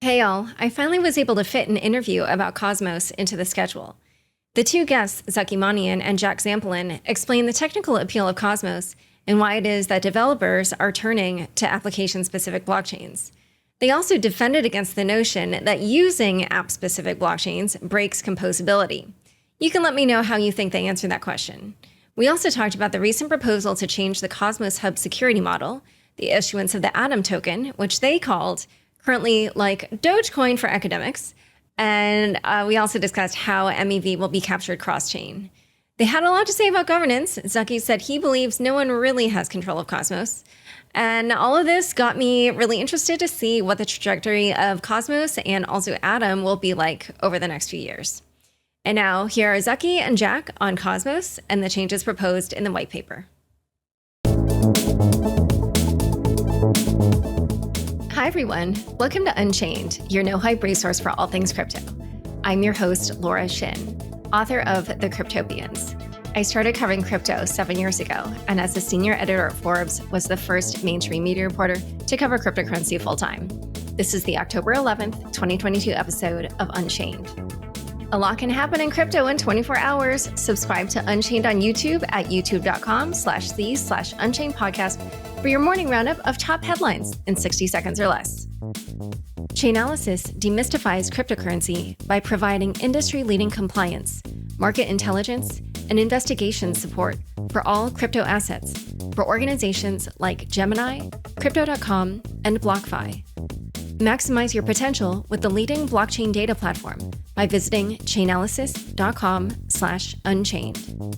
Hey y'all, I finally was able to fit an interview about Cosmos into the schedule. The two guests, Zaki Manian and Jack Zampolin, explain the technical appeal of Cosmos and why it is that developers are turning to application-specific blockchains. They also defended against the notion that using app-specific blockchains breaks composability. You can let me know how you think they answered that question. We also talked about the recent proposal to change the Cosmos Hub security model, the issuance of the Atom token, which they called currently like Dogecoin for academics, and we also discussed how MEV will be captured cross-chain. They had a lot to say about governance. Zaki said he believes no one really has control of Cosmos. And all of this got me really interested to see what the trajectory of Cosmos and also Atom will be like over the next few years. And now here are Zaki and Jack on Cosmos and the changes proposed in the white paper. Hi everyone, welcome to Unchained, your no-hype resource for all things crypto. I'm your host, Laura Shin, author of The Cryptopians. I started covering crypto 7 years ago, and as a senior editor at Forbes, was the first mainstream media reporter to cover cryptocurrency full-time. This is the October 11th, 2022 episode of Unchained. A lot can happen in crypto in 24 hours. Subscribe to Unchained on YouTube at youtube.com/the/Unchained podcast for your morning roundup of top headlines in 60 seconds or less. Chainalysis demystifies cryptocurrency by providing industry-leading compliance, market intelligence, and investigation support for all crypto assets for organizations like Gemini, Crypto.com, and BlockFi. Maximize your potential with the leading blockchain data platform by visiting chainalysis.com/unchained.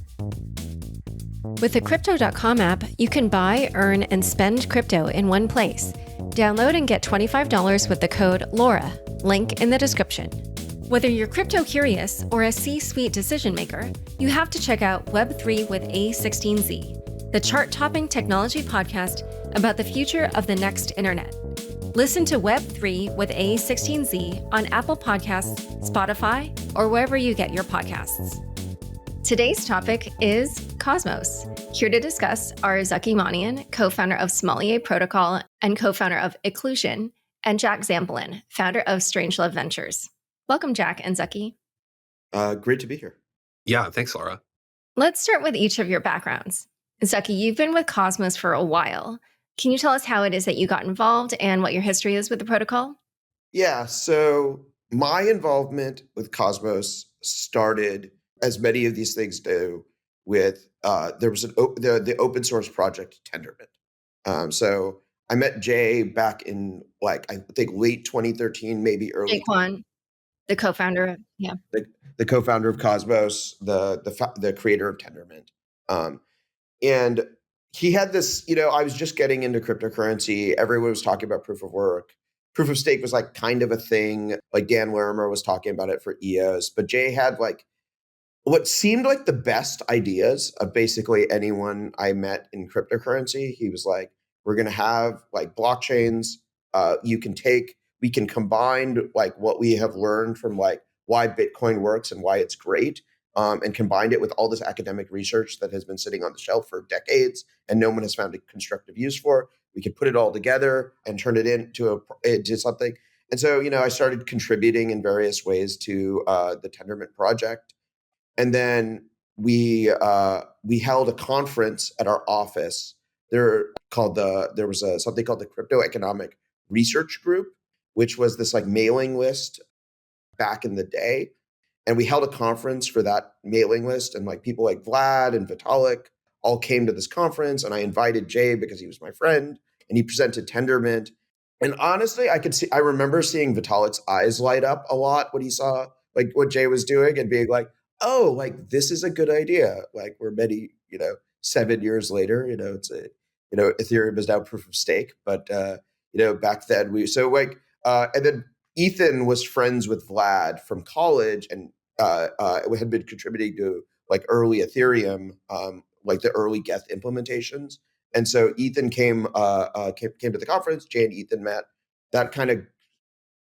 With the Crypto.com app, you can buy, earn, and spend crypto in one place. Download and get $25 with the code LAURA, link in the description. Whether you're crypto curious or a C-suite decision maker, you have to check out Web3 with A16Z, the chart-topping technology podcast about the future of the next internet. Listen to Web3 with A16Z on Apple Podcasts, Spotify, or wherever you get your podcasts. Today's topic is Cosmos. Here to discuss are Zaki Manian, co-founder of Sommelier Protocol and co-founder of Iqlusion, and Jack Zampolin, founder of Strangelove Ventures. Welcome, Jack and Zaki. Great to be here. Yeah, thanks, Laura. Let's start with each of your backgrounds. Zaki, you've been with Cosmos for a while. Can you tell us how it is that you got involved and what your history is with the protocol? Yeah, so my involvement with Cosmos started, as many of these things do, with there was the open source project Tendermint. So I met Jay back in I think late 2013, maybe early. Jay Kwan, the co-founder, the co-founder of Cosmos, the creator of Tendermint, and he had this. I was just getting into cryptocurrency. Everyone was talking about proof of work. Proof of stake was kind of a thing. Like Dan Larimer was talking about it for EOS, but Jay had what seemed like the best ideas of basically anyone I met in cryptocurrency. He was like, we're going to have blockchains. We can combine what we have learned from why Bitcoin works and why it's great, and combined it with all this academic research that has been sitting on the shelf for decades and no one has found a constructive use for. We could put it all together and turn it into something. And so, I started contributing in various ways to the Tendermint project. And then we held a conference at our office. There was something called the Crypto Economic Research Group, which was this mailing list back in the day. And we held a conference for that mailing list, and people like Vlad and Vitalik all came to this conference. And I invited Jay because he was my friend, and he presented Tendermint. And honestly, I remember seeing Vitalik's eyes light up a lot when he saw what Jay was doing and being like, oh, this is a good idea. We're many, 7 years later, it's Ethereum is now proof of stake. But, back then and then Ethan was friends with Vlad from college and had been contributing to early Ethereum, the early Geth implementations. And so Ethan came to the conference. Jay and Ethan met. That kind of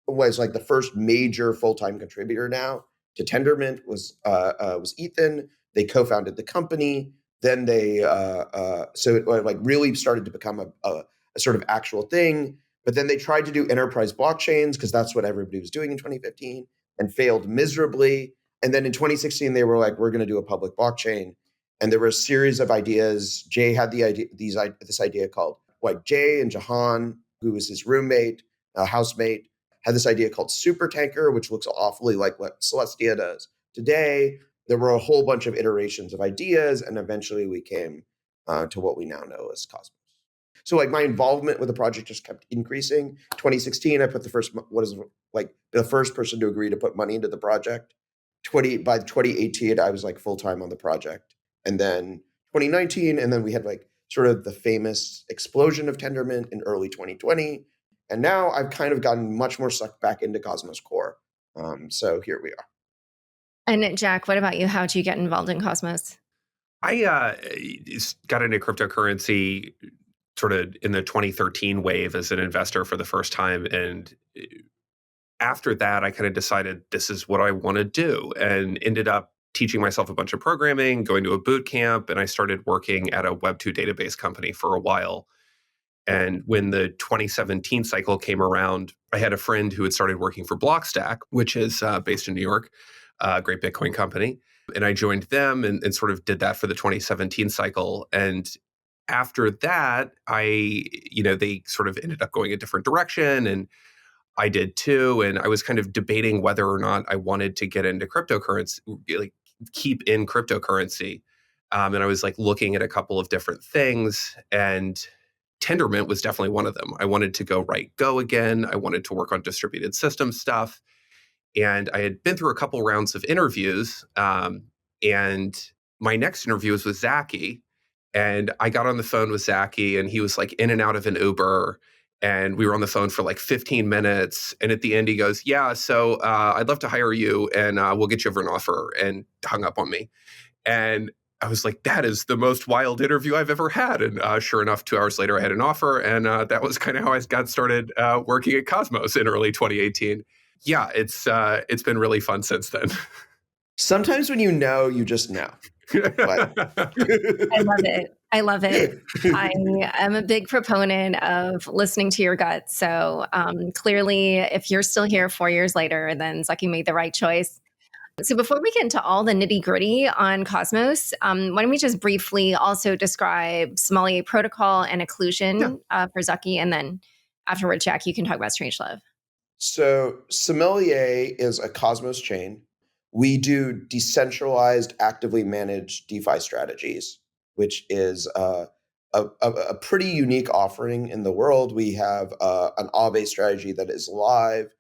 was the first major full-time contributor now to Tendermint was Ethan. They co-founded the company. Then they so it really started to become a sort of actual thing. But then they tried to do enterprise blockchains because that's what everybody was doing in 2015 and failed miserably. And then in 2016, they were like, we're going to do a public blockchain. And there were a series of ideas. Jay had this idea called, like, Jay and Jahan, who was his roommate, housemate, had this idea called Super Tanker, which looks awfully like what Celestia does today. There were a whole bunch of iterations of ideas, and eventually we came to what we now know as Cosmos. So like my involvement with the project just kept increasing. 2016, I put the first person to agree to put money into the project. By 2018, I was like full-time on the project. And then 2019, and then we had like sort of the famous explosion of Tendermint in early 2020. And now I've kind of gotten much more sucked back into Cosmos Core. So here we are. And Jack, what about you? How did you get involved in Cosmos? I got into cryptocurrency sort of in the 2013 wave as an investor for the first time. And after that, I kind of decided this is what I want to do, and ended up teaching myself a bunch of programming, going to a boot camp, and I started working at a Web2 database company for a while. And when the 2017 cycle came around, I had a friend who had started working for Blockstack, which is based in New York, a great Bitcoin company. And I joined them and sort of did that for the 2017 cycle. And after that, they sort of ended up going a different direction, and I did too. And I was kind of debating whether or not I wanted to get into cryptocurrency, like keep in cryptocurrency. And I was like looking at a couple of different things, and Tendermint was definitely one of them. I wanted to go write Go again. I wanted to work on distributed system stuff. And I had been through a couple rounds of interviews. And my next interview was with Zaki. And I got on the phone with Zaki, and he was like in and out of an Uber. And we were on the phone for like 15 minutes. And at the end, he goes, yeah, so I'd love to hire you, and we'll get you over an offer, and hung up on me. And I was like, that is the most wild interview I've ever had. And sure enough, 2 hours later, I had an offer. And that was kind of how I got started working at Cosmos in early 2018. Yeah, it's been really fun since then. Sometimes when you just know. I love it. I love it. I am a big proponent of listening to your gut. So clearly, if you're still here 4 years later, then Zaki made the right choice. So before we get into all the nitty gritty on Cosmos, why don't we just briefly also describe Sommelier Protocol and Iqlusion for Zaki, and then afterward, Jack, you can talk about Strangelove. So Sommelier is a Cosmos chain. We do decentralized, actively managed DeFi strategies, which is a pretty unique offering in the world. We have an Aave strategy that is live.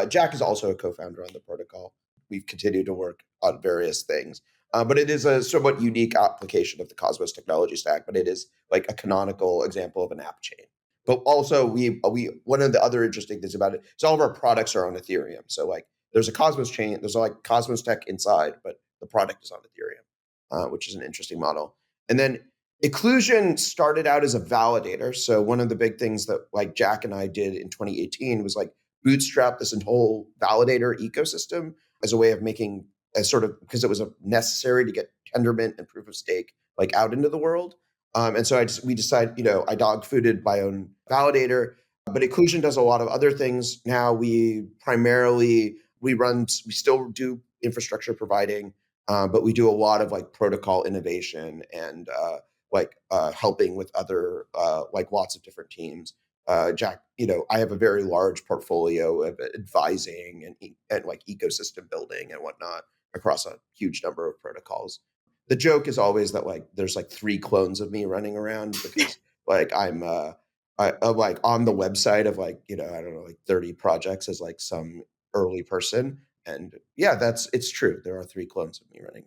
Jack is also a co-founder on the protocol. We've continued to work on various things, but it is a somewhat unique application of the Cosmos technology stack. But it is like a canonical example of an app chain. But also, we one of the other interesting things about it is all of our products are on Ethereum. So like, there's a Cosmos chain, there's like Cosmos tech inside, but the product is on Ethereum, which is an interesting model. And then Iqlusion started out as a validator. So one of the big things that like Jack and I did in 2018 was like bootstrap this whole validator ecosystem as a way of making a sort of, because it was necessary to get Tendermint and proof of stake like out into the world. And so we decided, I dog-fooded my own validator, but Iqlusion does a lot of other things. Now we still do infrastructure providing, but we do a lot of like protocol innovation and helping with other like lots of different teams. Jack, I have a very large portfolio of advising and like ecosystem building and whatnot across a huge number of protocols. The joke is always that like there's like 3 clones of me running around because like I'm like on the website of like, I don't know, like 30 projects as like some early person. And yeah, it's true. There are 3 clones of me running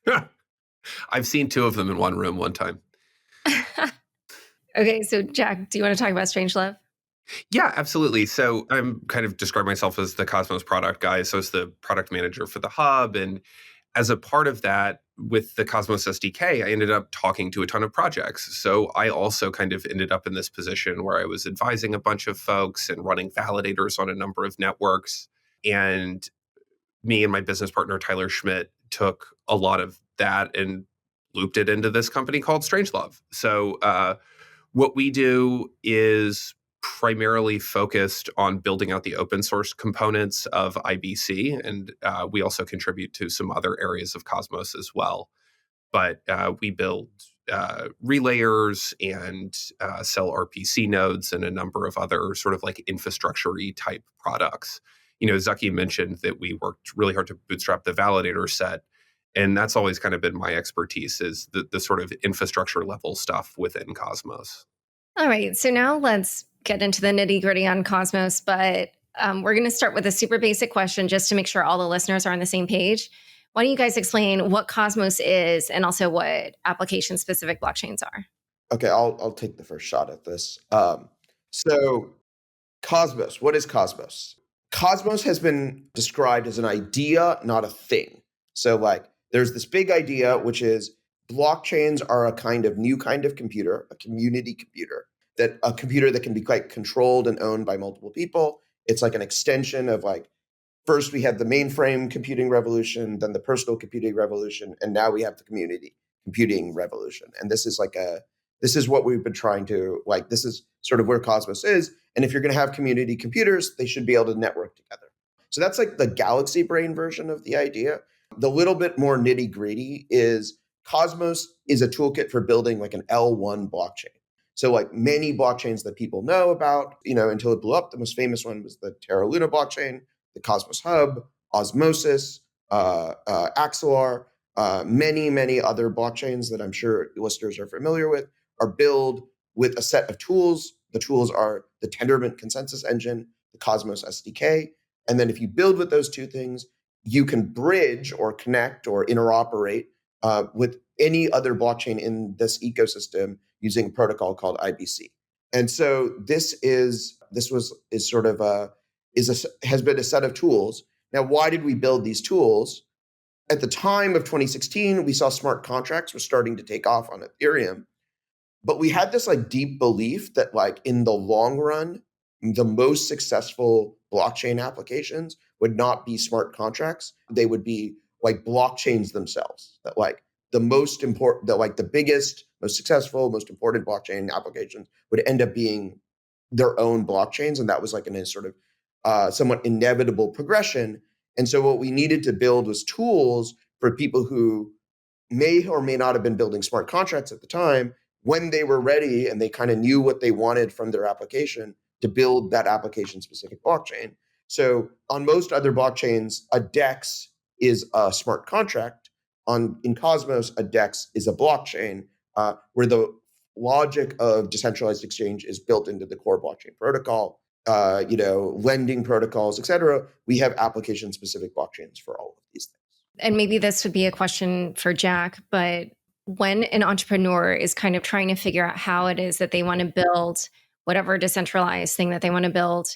around. I've seen 2 of them in one room one time. Okay, so Jack, do you want to talk about Strangelove? Yeah, absolutely. So I'm kind of describe myself as the Cosmos product guy. So as the product manager for the hub. And as a part of that, with the Cosmos SDK, I ended up talking to a ton of projects. So I also kind of ended up in this position where I was advising a bunch of folks and running validators on a number of networks. And me and my business partner, Tyler Schmidt, took a lot of that and looped it into this company called Strangelove. So what we do is primarily focused on building out the open source components of IBC, and we also contribute to some other areas of Cosmos as well. But we build relayers and sell RPC nodes and a number of other sort of like infrastructure-y type products. Zaki mentioned that we worked really hard to bootstrap the validator set. And that's always kind of been my expertise, is the sort of infrastructure level stuff within Cosmos. All right. So now let's get into the nitty gritty on Cosmos, but we're going to start with a super basic question just to make sure all the listeners are on the same page. Why don't you guys explain what Cosmos is and also what application specific blockchains are? Okay, I'll take the first shot at this. So Cosmos, what is Cosmos? Cosmos has been described as an idea, not a thing. So like there's this big idea, which is blockchains are a kind of new kind of computer, a community computer, a computer that can be quite controlled and owned by multiple people. It's like an extension of like, first we had the mainframe computing revolution, then the personal computing revolution, and now we have the community computing revolution. And this is what we've been trying to, like, this is sort of where Cosmos is. And if you're going to have community computers, they should be able to network together. So that's like the galaxy brain version of the idea. The little bit more nitty gritty is Cosmos is a toolkit for building like an L1 blockchain. So like many blockchains that people know about, until it blew up, the most famous one was the Terra Luna blockchain, the Cosmos Hub, Osmosis, Axelar, many, many other blockchains that I'm sure listeners are familiar with are built with a set of tools. The tools are the Tendermint consensus engine, the Cosmos SDK. And then if you build with those two things, you can bridge or connect or interoperate with any other blockchain in this ecosystem using a protocol called IBC. And so has been a set of tools. Now, why did we build these tools? At the time of 2016, we saw smart contracts were starting to take off on Ethereum. But we had this like deep belief that like in the long run, the most successful blockchain applications would not be smart contracts. They would be like blockchains themselves. That like the most important, the biggest, most successful, most important blockchain applications would end up being their own blockchains. And that was like a sort of somewhat inevitable progression. And so what we needed to build was tools for people who may or may not have been building smart contracts at the time, when they were ready and they kind of knew what they wanted from their application, to build that application-specific blockchain. So on most other blockchains, a DEX is a smart contract. In Cosmos, a DEX is a blockchain where the logic of decentralized exchange is built into the core blockchain protocol. Lending protocols, et cetera. We have application-specific blockchains for all of these things. And maybe this would be a question for Jack, but when an entrepreneur is kind of trying to figure out how it is that they want to build whatever decentralized thing that they want to build,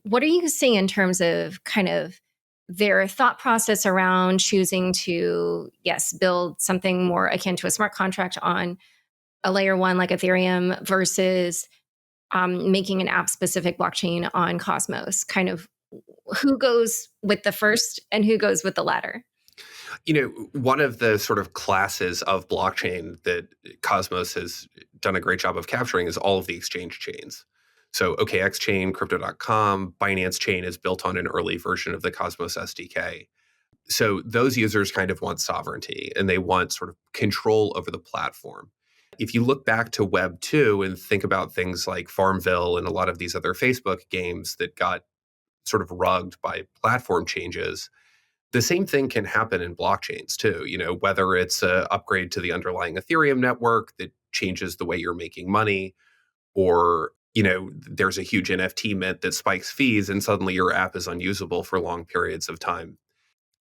what are you seeing in terms of kind of their thought process around choosing to, yes, build something more akin to a smart contract on a layer one like Ethereum versus making an app-specific blockchain on Cosmos? Kind of who goes with the first and who goes with the latter? One of the sort of classes of blockchain that Cosmos has done a great job of capturing is all of the exchange chains. So OKX chain, Crypto.com, Binance chain is built on an early version of the Cosmos SDK. So those users kind of want sovereignty and they want sort of control over the platform. If you look back to Web 2 and think about things like Farmville and a lot of these other Facebook games that got sort of rugged by platform changes, the same thing can happen in blockchains too, whether it's an upgrade to the underlying Ethereum network that changes the way you're making money, or, there's a huge NFT mint that spikes fees and suddenly your app is unusable for long periods of time.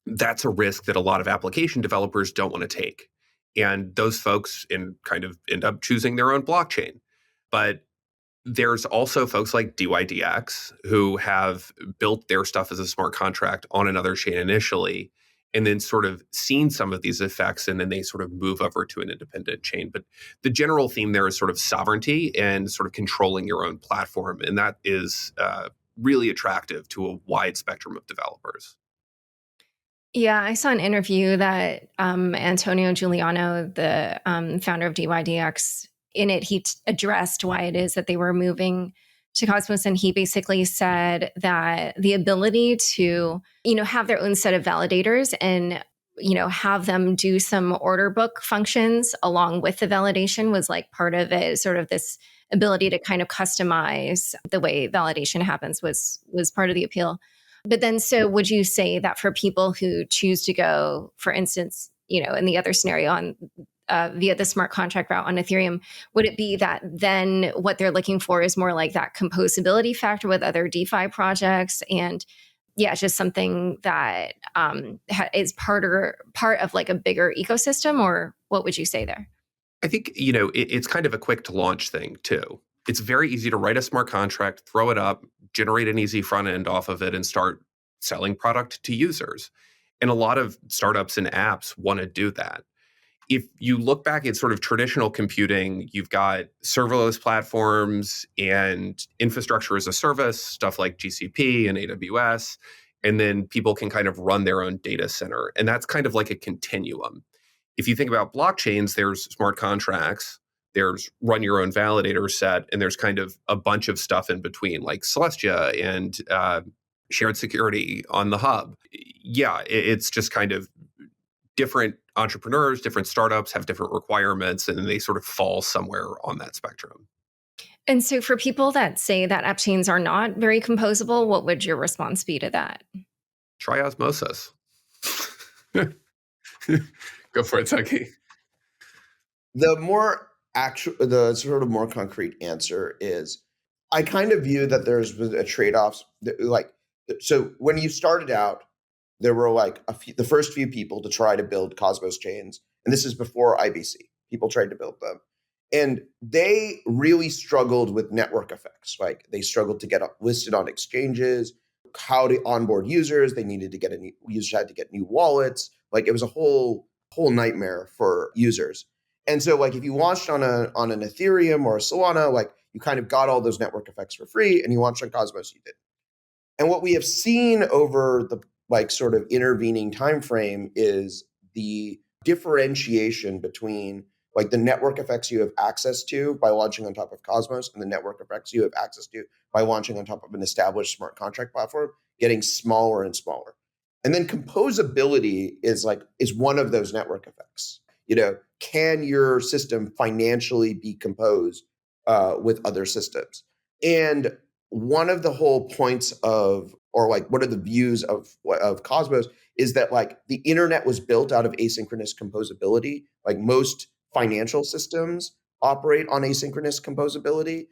That's a risk that a lot of application developers don't want to take. And those folks kind of end up choosing their own blockchain. But there's also folks like DYDX who have built their stuff as a smart contract on another chain initially, and then sort of seen some of these effects, and then they sort of move over to an independent chain. But the general theme there is sort of sovereignty and sort of controlling your own platform. And that is really attractive to a wide spectrum of developers. Yeah, I saw an interview that Antonio Giuliano, the founder of DYDX, in it, he addressed why it is that they were moving to Cosmos, and he basically said that the ability to, have their own set of validators and, have them do some order book functions along with the validation was like part of it, sort of this ability to kind of customize the way validation happens was part of the appeal. But then, so would you say that for people who choose to go, for instance, in the other scenario on via the smart contract route on Ethereum, would it be that then what they're looking for is more like that composability factor with other DeFi projects, and just something that is part of like a bigger ecosystem, or what would you say there? I think, it's kind of a quick to launch thing too. It's very easy to write a smart contract, throw it up, generate an easy front end off of it, and start selling product to users. And a lot of startups and apps want to do that. If you look back at sort of traditional computing, you've got serverless platforms and infrastructure as a service, stuff like GCP and AWS, and then people can kind of run their own data center. And that's kind of like a continuum. If you think about blockchains, there's smart contracts, there's run your own validator set, and there's kind of a bunch of stuff in between, like Celestia and shared security on the hub. Yeah, it's just kind of different entrepreneurs, different startups have different requirements, and they sort of fall somewhere on that spectrum. And so for people that say that app chains are not very composable, what would your response be to that? Try osmosis. Go for it, Zaki. The sort of more concrete answer is, I kind of view that there's a trade-offs. So when you started out, there were like the first few people to try to build Cosmos chains, and this is before IBC. People tried to build them, and they really struggled with network effects. Like they struggled to get listed on exchanges, how to onboard users. They needed to get users had to get new wallets. Like it was a whole nightmare for users. And so like if you launched on an Ethereum or a Solana, like you kind of got all those network effects for free, and you launched on Cosmos, you did. And what we have seen over the like sort of intervening time frame is the differentiation between like the network effects you have access to by launching on top of Cosmos and the network effects you have access to by launching on top of an established smart contract platform getting smaller and smaller. And then composability is one of those network effects. Can your system financially be composed with other systems? And one of the whole points of, or like one of the views of Cosmos is that like the internet was built out of asynchronous composability. Like most financial systems operate on asynchronous composability.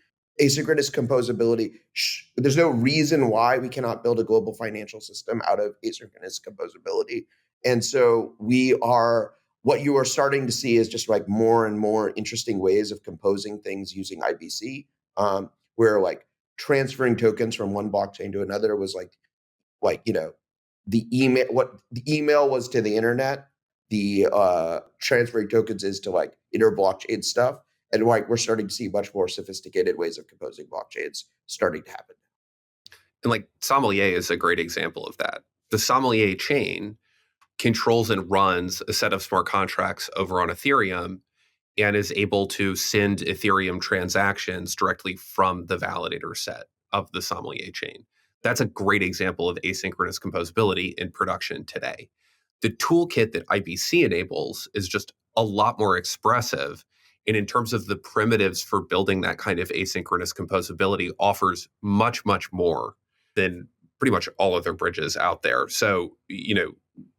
There's no reason why we cannot build a global financial system out of asynchronous composability. And so what you are starting to see is just like more and more interesting ways of composing things using IBC, where like transferring tokens from one blockchain to another was the email was to the internet, the transferring tokens is to like inter-blockchain stuff. And like we're starting to see much more sophisticated ways of composing blockchains starting to happen. And like Sommelier is a great example of that. The Sommelier chain controls and runs a set of smart contracts over on Ethereum and is able to send Ethereum transactions directly from the validator set of the Sommelier chain. That's a great example of asynchronous composability in production today. The toolkit that IBC enables is just a lot more expressive. And in terms of the primitives for building that kind of asynchronous composability, offers much, much more than pretty much all other bridges out there. So,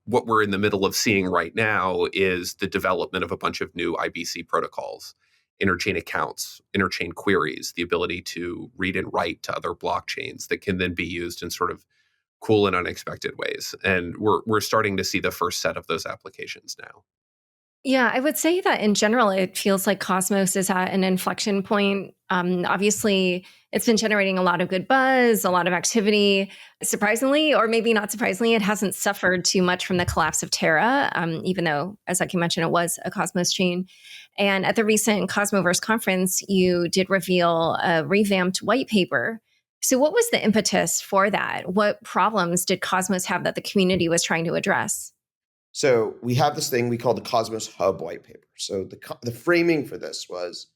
what we're in the middle of seeing right now is the development of a bunch of new IBC protocols, interchain accounts, interchain queries, the ability to read and write to other blockchains that can then be used in sort of cool and unexpected ways. And we're starting to see the first set of those applications now. Yeah, I would say that in general, it feels like Cosmos is at an inflection point. Obviously, it's been generating a lot of good buzz, a lot of activity. Surprisingly, or maybe not surprisingly, it hasn't suffered too much from the collapse of Terra, even though, as Zaki mentioned, it was a Cosmos chain. And at the recent Cosmoverse conference, you did reveal a revamped white paper. So what was the impetus for that? What problems did Cosmos have that the community was trying to address? So we have this thing we call the Cosmos Hub white paper. So the framing for this was,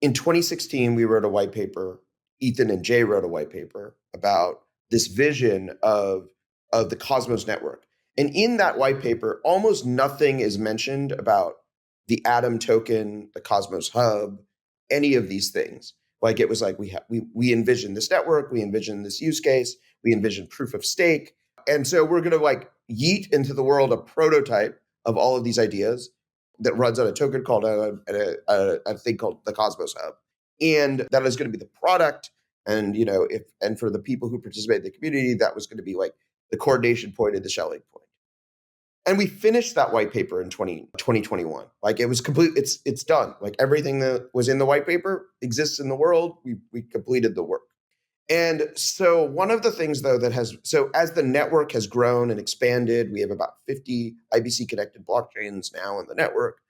in 2016, we wrote a white paper Ethan and Jay wrote a white paper about this vision of the Cosmos network. And in that white paper, almost nothing is mentioned about the Atom token, the Cosmos hub, any of these things. Like it was like we envisioned this network, we envisioned this use case, we envisioned proof of stake. And so we're going to like yeet into the world a prototype of all of these ideas that runs on a token called a thing called the Cosmos hub. And that is going to be the product. And and for the people who participate in the community, that was going to be like the coordination point and the shelling point. And we finished that white paper in 2021. Like it was complete. It's done. Like everything that was in the white paper exists in the world. We completed the work. And so one of the things though so as the network has grown and expanded, we have about 50 IBC connected blockchains now in the network.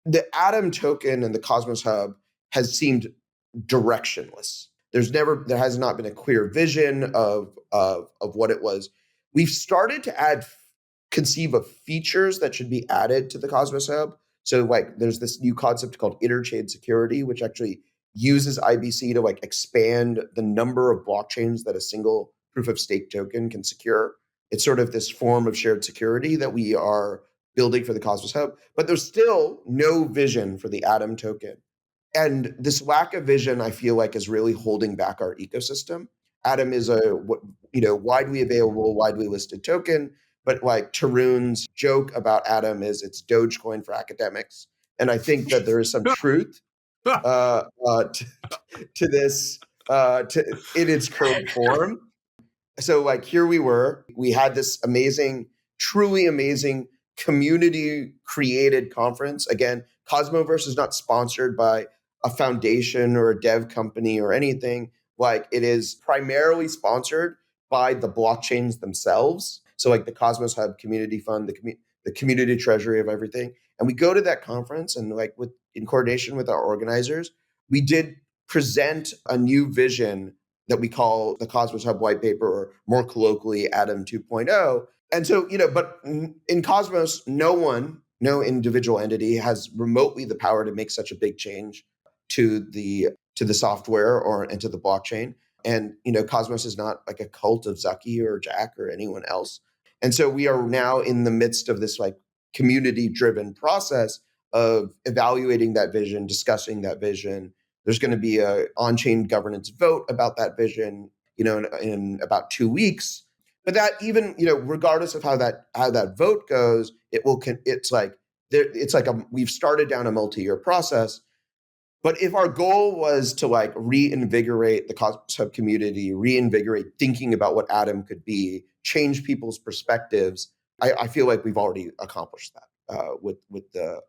The Atom token and the Cosmos hub has seemed directionless. There has not been a clear vision of what it was. We've started to conceive of features that should be added to the Cosmos hub. So like there's this new concept called Interchain security, which actually uses IBC to like expand the number of blockchains that a single proof of stake token can secure. It's sort of this form of shared security that we are building for the Cosmos hub, but there's still no vision for the Atom token. And this lack of vision, I feel like, is really holding back our ecosystem. Atom is a widely available, widely listed token, but like Tarun's joke about Atom is it's Dogecoin for academics, and I think that there is some truth to this in its current form. So like here we had this amazing, truly amazing community created conference. Again, Cosmoverse is not sponsored by a foundation or a dev company or anything. Like it is primarily sponsored by the blockchains themselves. So like the Cosmos Hub Community Fund, the community treasury of everything. And we go to that conference and like in coordination with our organizers, we did present a new vision that we call the Cosmos Hub white paper, or more colloquially, Atom 2.0. And so, but in Cosmos, no individual entity has remotely the power to make such a big change to the software and to the blockchain. And, Cosmos is not like a cult of Zaki or Jack or anyone else. And so we are now in the midst of this like community-driven process of evaluating that vision, discussing that vision. There's going to be a on-chain governance vote about that vision, in about 2 weeks. But that even, regardless of how that vote goes, we've started down a multi-year process. But if our goal was to like reinvigorate the Cosmos Hub community, reinvigorate thinking about what Atom could be, change people's perspectives, I feel like we've already accomplished that with the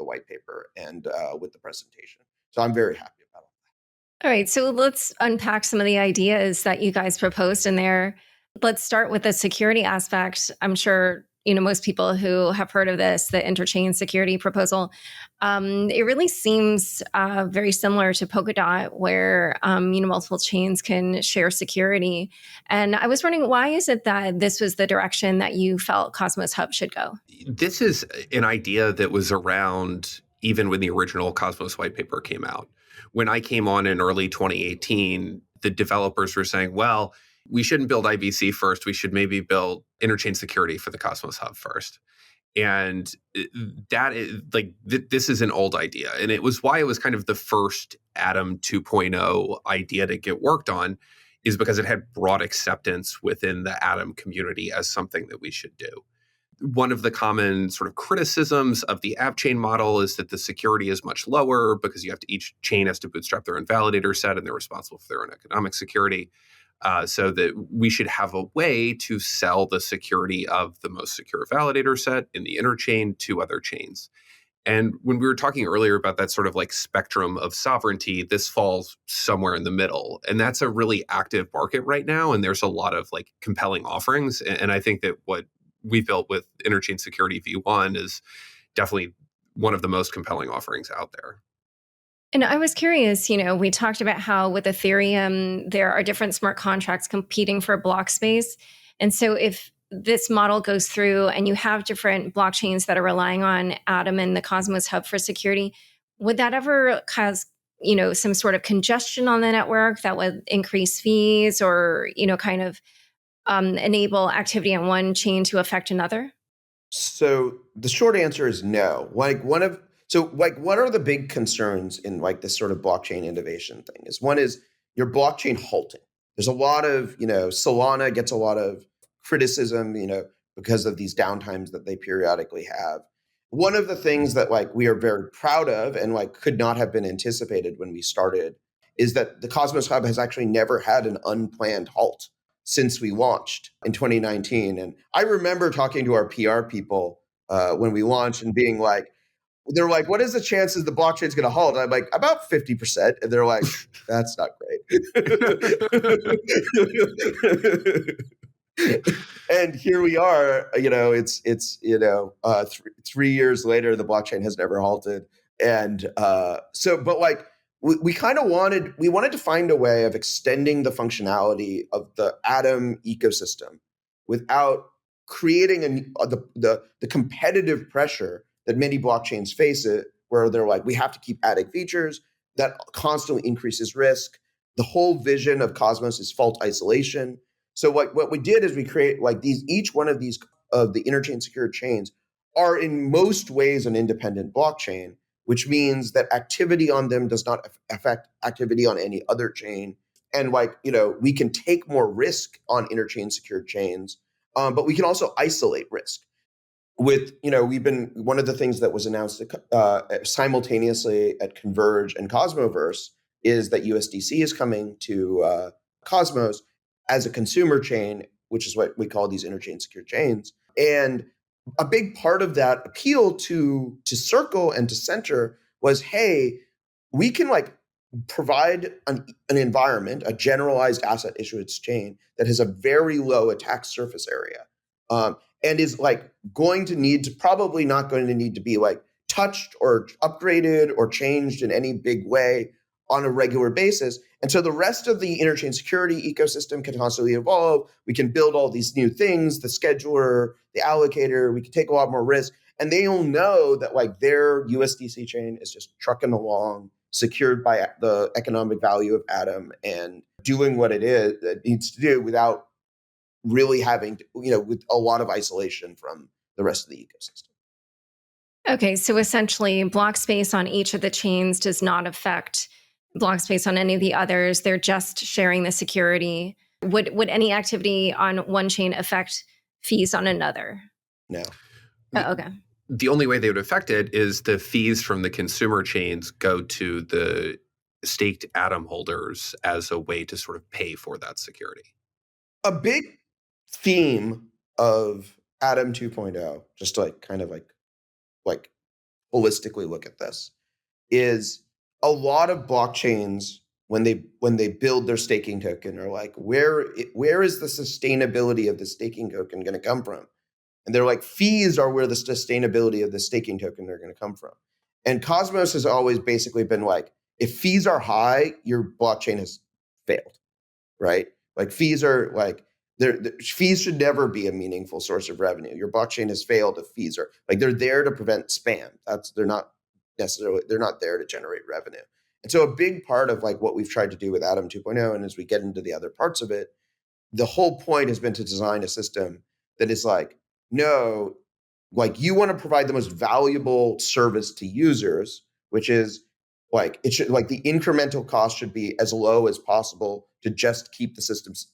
white paper and with the presentation. So I'm very happy about it. All right, so let's unpack some of the ideas that you guys proposed in there. Let's start with the security aspect. I'm sure most people who have heard of this, the Interchain security proposal, it really seems very similar to Polkadot, where multiple chains can share security. And I was wondering, why is it that this was the direction that you felt Cosmos Hub should go? This is an idea that was around even when the original Cosmos white paper came out. When I came on in early 2018, the developers were saying, well, we shouldn't build IBC first. We should maybe build Interchain security for the Cosmos Hub first. And that is like, this is an old idea. And it was why it was kind of the first Atom 2.0 idea to get worked on, is because it had broad acceptance within the Atom community as something that we should do. One of the common sort of criticisms of the app chain model is that the security is much lower because each chain has to bootstrap their own validator set and they're responsible for their own economic security. So that we should have a way to sell the security of the most secure validator set in the interchain to other chains. And when we were talking earlier about that sort of like spectrum of sovereignty, this falls somewhere in the middle. And that's a really active market right now. And there's a lot of like compelling offerings. And I think that what we built with Interchain Security V1 is definitely one of the most compelling offerings out there. And I was curious, we talked about how with Ethereum, there are different smart contracts competing for block space. And so if this model goes through and you have different blockchains that are relying on Atom and the Cosmos Hub for security, would that ever cause some sort of congestion on the network that would increase fees or, kind of enable activity on one chain to affect another? So the short answer is no. What are the big concerns in like this sort of blockchain innovation thing? One is your blockchain halting. There's a lot of, Solana gets a lot of criticism, because of these downtimes that they periodically have. One of the things that like we are very proud of and like could not have been anticipated when we started is that the Cosmos Hub has actually never had an unplanned halt since we launched in 2019. And I remember talking to our PR people when we launched and being like, they're like, what is the chances the blockchain's going to halt? And I'm like, about 50%. And they're like, that's not great. And here we are, it's 3 years later, the blockchain has never halted. And but like, we kind of wanted to find a way of extending the functionality of the Atom ecosystem without creating the competitive pressure that many blockchains face where they're like, we have to keep adding features that constantly increases risk. The whole vision of Cosmos is fault isolation. So what we did is we create like each one of these of the interchain secured chains are in most ways an independent blockchain, which means that activity on them does not affect activity on any other chain. And we can take more risk on interchain secured chains, but we can also isolate risk. We've been, one of the things that was announced simultaneously at Converge and Cosmoverse is that USDC is coming to Cosmos as a consumer chain, which is what we call these interchain secured chains. And a big part of that appeal to Circle and to Center was, hey, we can provide an environment, a generalized asset issuance chain that has a very low attack surface area, and is probably not going to need to be touched or upgraded or changed in any big way on a regular basis. And so the rest of the interchain security ecosystem can constantly evolve. We can build all these new things, the scheduler, the allocator, we can take a lot more risk. And they'll know that their USDC chain is just trucking along, secured by the economic value of Atom and doing what it needs to do without really having, with a lot of isolation from the rest of the ecosystem. Okay, so essentially block space on each of the chains does not affect block space on any of the others. They're just sharing the security. Would any activity on one chain affect fees on another? No. Oh, okay. The only way they would affect it is the fees from the consumer chains go to the staked Atom holders as a way to sort of pay for that security. A big theme of Atom 2.0, just to holistically look at this, is a lot of blockchains when they build their staking token are like, where is the sustainability of the staking token going to come from? And they're like, fees are where the sustainability of the staking token are going to come from. And Cosmos has always basically been like, if fees are high, your blockchain has failed, right? Fees are fees should never be a meaningful source of revenue. Your blockchain has failed if fees are they're there to prevent spam. They're not there to generate revenue. And so a big part of what we've tried to do with Atom 2.0, and as we get into the other parts of it, the whole point has been to design a system that is no, you want to provide the most valuable service to users, which is it should the incremental cost should be as low as possible to just keep the systems,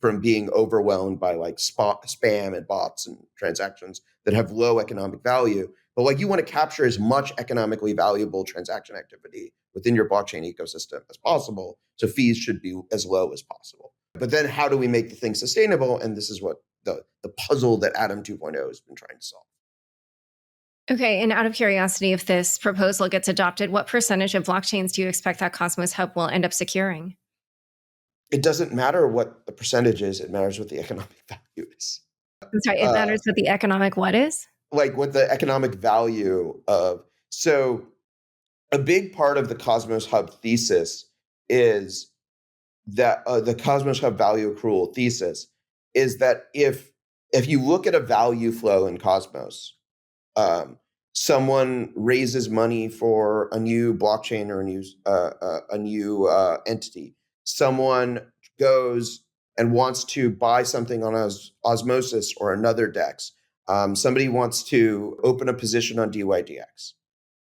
from being overwhelmed by spam and bots and transactions that have low economic value. But you want to capture as much economically valuable transaction activity within your blockchain ecosystem as possible. So fees should be as low as possible. But then how do we make the thing sustainable? And this is what the puzzle that Atom 2.0 has been trying to solve. Okay, and out of curiosity, if this proposal gets adopted, what percentage of blockchains do you expect that Cosmos Hub will end up securing? It doesn't matter what the percentage is. It matters what the economic value is. I'm sorry, it matters what the economic what is? What the economic value of. So a big part of the Cosmos Hub thesis is that the Cosmos Hub value accrual thesis is that if you look at a value flow in Cosmos, someone raises money for a new blockchain or a new entity. Someone goes and wants to buy something on Osmosis or another DEX. Somebody wants to open a position on DYDX.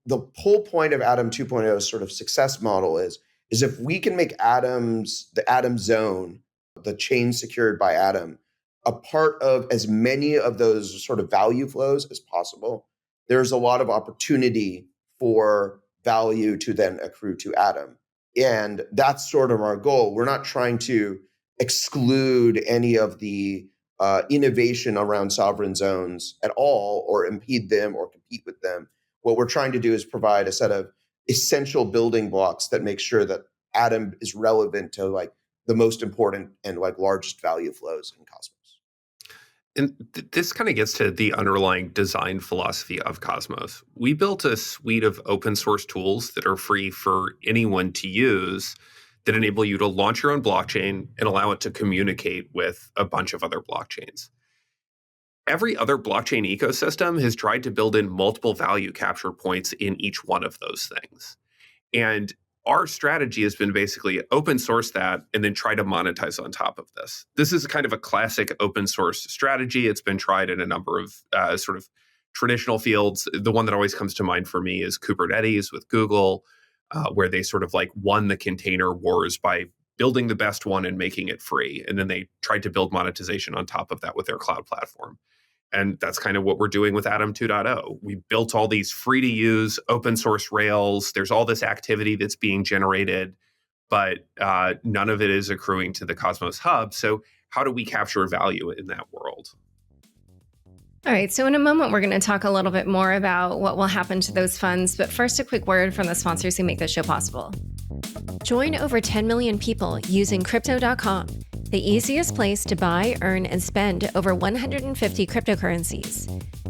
The whole point of Atom 2.0's sort of success model is if we can make the Atom zone, the chain secured by Atom, a part of as many of those sort of value flows as possible, there's a lot of opportunity for value to then accrue to Atom. And that's sort of our goal. We're not trying to exclude any of the innovation around sovereign zones at all, or impede them or compete with them. What we're trying to do is provide a set of essential building blocks that make sure that Atom is relevant to like the most important and like largest value flows in Cosmos. And this kind of gets to the underlying design philosophy of Cosmos. We built a suite of open source tools that are free for anyone to use that enable you to launch your own blockchain and allow it to communicate with a bunch of other blockchains. Every other blockchain ecosystem has tried to build in multiple value capture points in each one of those things. And our strategy has been basically open source that and then try to monetize on top of this. This is kind of a classic open source strategy. It's been tried in a number of sort of traditional fields. The one that always comes to mind for me is Kubernetes with Google, where they sort of like won the container wars by building the best one and making it free. And then they tried to build monetization on top of that with their cloud platform. And that's kind of what we're doing with Atom 2.0. We built all these free to use open source rails. There's all this activity that's being generated, but none of it is accruing to the Cosmos Hub. So how do we capture value in that world? All right, so in a moment, we're going to talk a little bit more about what will happen to those funds. But first, a quick word from the sponsors who make this show possible. Join over 10 million people using Crypto.com, the easiest place to buy, earn, and spend over 150 cryptocurrencies.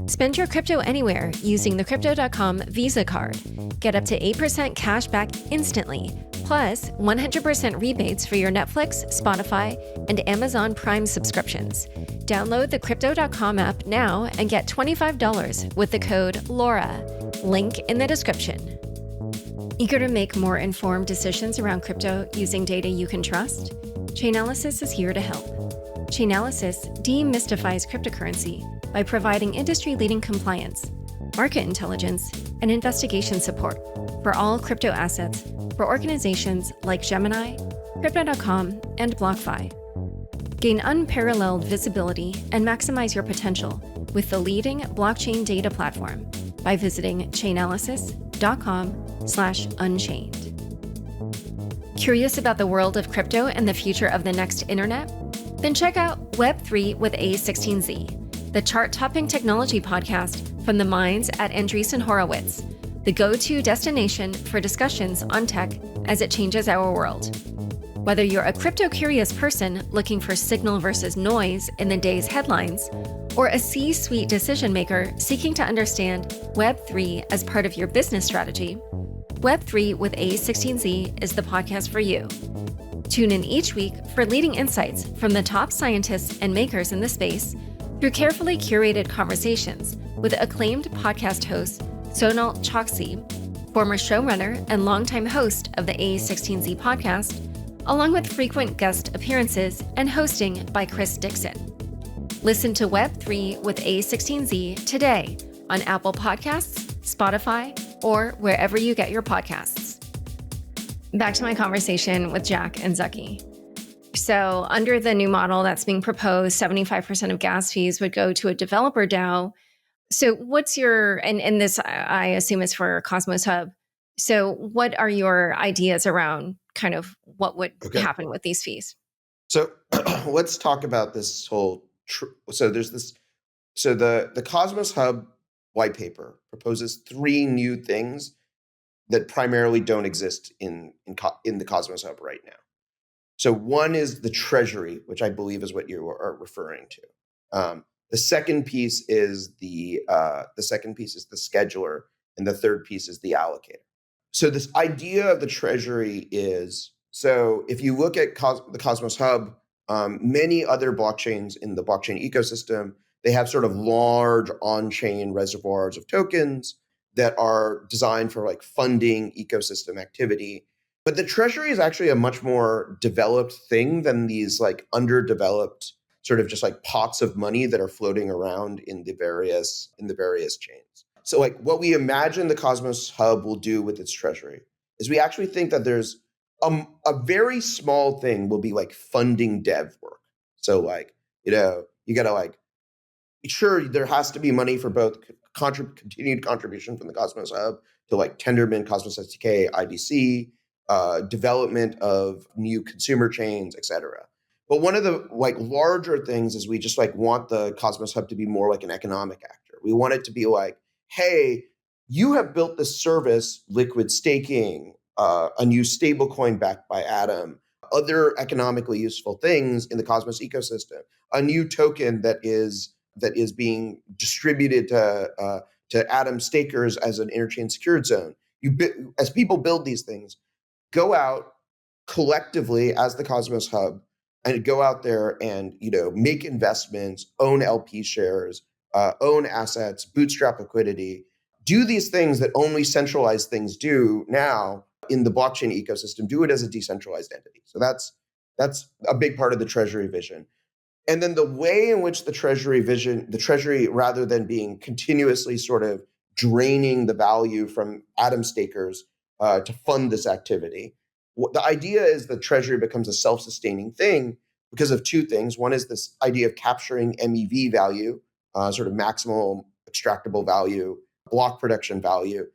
Spend your crypto anywhere using the Crypto.com Visa card. Get up to 8% cash back instantly, plus 100% rebates for your Netflix, Spotify, and Amazon Prime subscriptions. Download the Crypto.com app now and get $25 with the code LAURA. Link in the description. Eager to make more informed decisions around crypto using data you can trust? Chainalysis is here to help. Chainalysis demystifies cryptocurrency by providing industry-leading compliance, market intelligence, and investigation support for all crypto assets for organizations like Gemini, Crypto.com, and BlockFi. Gain unparalleled visibility and maximize your potential with the leading blockchain data platform by visiting chainalysis.com/unchained. Curious about the world of crypto and the future of the next internet? Then check out Web3 with A16Z, the chart-topping technology podcast from the minds at Andreessen Horowitz, the go-to destination for discussions on tech as it changes our world. Whether you're a crypto-curious person looking for signal versus noise in the day's headlines, or a C-suite decision maker seeking to understand Web3 as part of your business strategy, Web3 with A16Z is the podcast for you. Tune in each week for leading insights from the top scientists and makers in the space through carefully curated conversations with acclaimed podcast host Sonal Chokshi, former showrunner and longtime host of the A16Z podcast, along with frequent guest appearances and hosting by Chris Dixon. Listen to Web3 with A16Z today on Apple Podcasts, Spotify, or wherever you get your podcasts. Back to my conversation with Jack and Zaki. So under the new model that's being proposed, 75% of gas fees would go to a developer DAO. So what's your, and this I assume is for Cosmos Hub. So what are your ideas around kind of what would happen with these fees? So let's talk about this whole, so the Cosmos Hub white paper proposes 3 new things that primarily don't exist in the Cosmos Hub right now. So one is the treasury, which I believe is what you are referring to. The second piece is the scheduler, and the third piece is the allocator. So this idea of the treasury is, so if you look at the Cosmos Hub, many other blockchains in the blockchain ecosystem, they have sort of large on-chain reservoirs of tokens that are designed for like funding ecosystem activity. But the treasury is actually a much more developed thing than these like underdeveloped sort of just like pots of money that are floating around in the various chains. So like what we imagine the Cosmos Hub will do with its treasury is we actually think that there's a very small thing will be like funding dev work. So like, you got to like, sure, there has to be money for both continued contribution from the Cosmos Hub to like Tendermint, Cosmos SDK, IBC, development of new consumer chains, et cetera. But one of the like larger things is we just like want the Cosmos Hub to be more like an economic actor. We want it to be like, hey, you have built this service, liquid staking, a new stablecoin backed by Atom, other economically useful things in the Cosmos ecosystem, a new token that is being distributed to Atom stakers as an interchain secured zone. As people build these things, go out collectively as the Cosmos Hub and go out there and make investments, own LP shares, own assets, bootstrap liquidity, do these things that only centralized things do now in the blockchain ecosystem. Do it as a decentralized entity. So that's a big part of the treasury vision. And then the way in which the treasury, rather than being continuously sort of draining the value from Atom stakers to fund this activity, the idea is the treasury becomes a self-sustaining thing because of two things. One is this idea of capturing MEV value, sort of maximal extractable value, block production value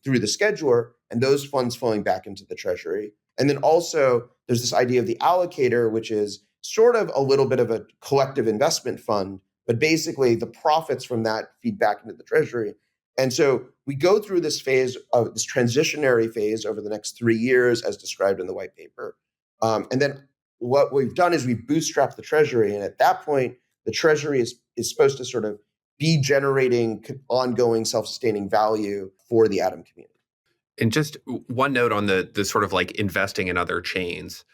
through the scheduler, and those funds flowing back into the treasury. And then also there's this idea of the allocator, which is sort of a little bit of a collective investment fund, but basically the profits from that feed back into the treasury. And so we go through this phase of this transitionary phase over the next 3 years, as described in the white paper. And then what we've done is we've bootstrapped the treasury. And at that point, the treasury is supposed to sort of be generating ongoing self-sustaining value for the Atom community. And just one note on the sort of like investing in other chains.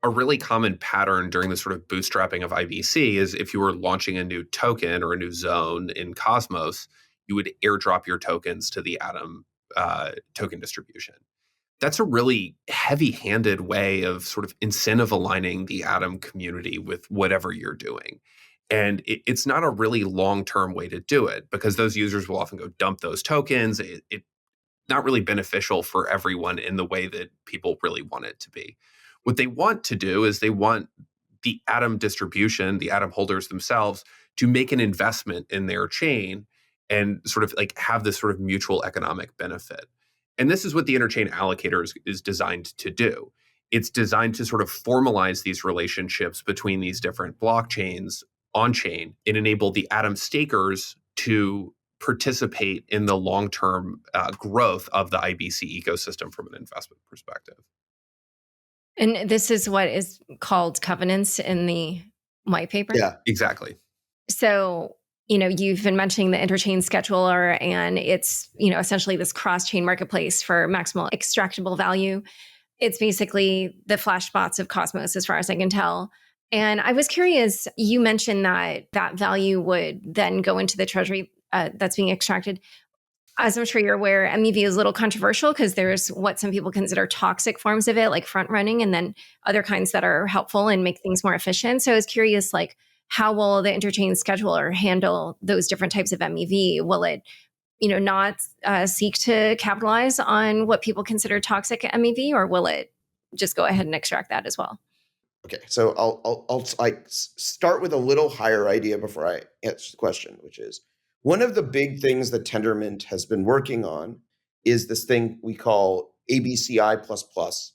A really common pattern during the sort of bootstrapping of IBC is if you were launching a new token or a new zone in Cosmos, you would airdrop your tokens to the Atom token distribution. That's a really heavy-handed way of sort of incentive aligning the Atom community with whatever you're doing. And it's not a really long-term way to do it because those users will often go dump those tokens. It's not really beneficial for everyone in the way that people really want it to be. What they want to do is they want the Atom distribution, the Atom holders themselves, to make an investment in their chain and sort of like have this sort of mutual economic benefit. And this is what the Interchain allocator is designed to do. It's designed to sort of formalize these relationships between these different blockchains on chain and enable the Atom stakers to participate in the long-term growth of the IBC ecosystem from an investment perspective. And this is what is called covenants in the white paper? Yeah, exactly. So, you've been mentioning the Interchain scheduler, and it's, essentially this cross-chain marketplace for maximal extractable value. It's basically the flash bots of Cosmos, as far as I can tell. And I was curious, you mentioned that value would then go into the treasury that's being extracted. As I'm sure you're aware, MEV is a little controversial because there's what some people consider toxic forms of it, like front running, and then other kinds that are helpful and make things more efficient. So I was curious, like, how will the Interchain scheduler handle those different types of MEV? Will it, not seek to capitalize on what people consider toxic MEV, or will it just go ahead and extract that as well? Okay, so I'll like start with a little higher idea before I answer the question, which is one of the big things that Tendermint has been working on is this thing we call ABCI++,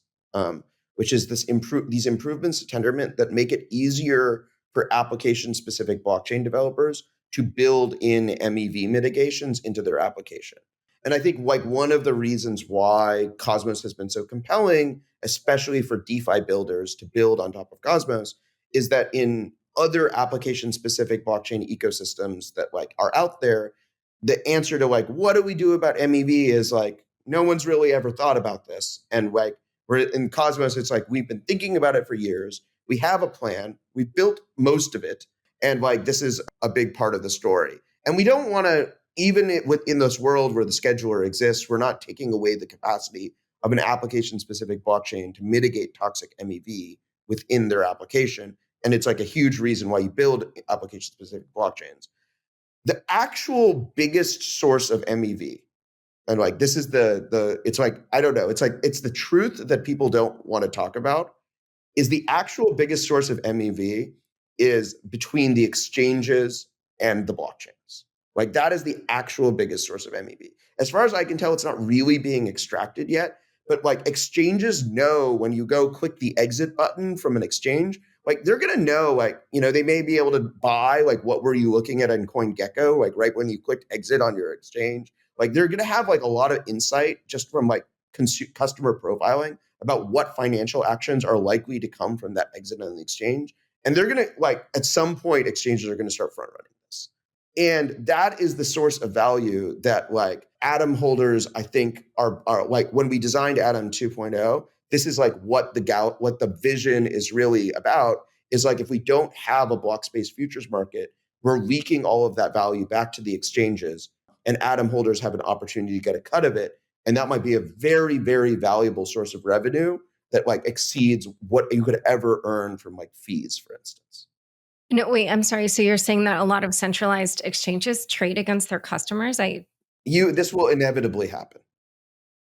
which is these improvements to Tendermint that make it easier for application-specific blockchain developers to build in MEV mitigations into their application. And I think like one of the reasons why Cosmos has been so compelling, especially for DeFi builders to build on top of Cosmos, is that in other application-specific blockchain ecosystems that like are out there, the answer to like, what do we do about MEV is like, no one's really ever thought about this. And like we're in Cosmos, it's like, we've been thinking about it for years. We have a plan. We built most of it. And like, this is a big part of the story. And we don't want to even within this world where the scheduler exists, we're not taking away the capacity of an application-specific blockchain to mitigate toxic MEV within their application. And it's like a huge reason why you build application-specific blockchains. The actual biggest source of MEV, and like this is it's like, I don't know, it's like it's the truth that people don't want to talk about, is the actual biggest source of MEV is between the exchanges and the blockchains. Like that is the actual biggest source of MEV. As far as I can tell, it's not really being extracted yet, but like exchanges know when you go click the exit button from an exchange, like they're going to know, like, you know, they may be able to buy, like, what were you looking at on CoinGecko? Like right when you clicked exit on your exchange, like they're going to have like a lot of insight just from like customer profiling about what financial actions are likely to come from that exit on the exchange. And they're going to, like, at some point, exchanges are going to start front running this. And that is the source of value that like Atom holders, I think, are like, when we designed Atom 2.0, this is like what the vision is really about, is like, if we don't have a block space futures market, we're leaking all of that value back to the exchanges, and Atom holders have an opportunity to get a cut of it. And that might be a very, very valuable source of revenue that like exceeds what you could ever earn from like fees, for instance. No, wait, I'm sorry. So you're saying that a lot of centralized exchanges trade against their customers? This will inevitably happen.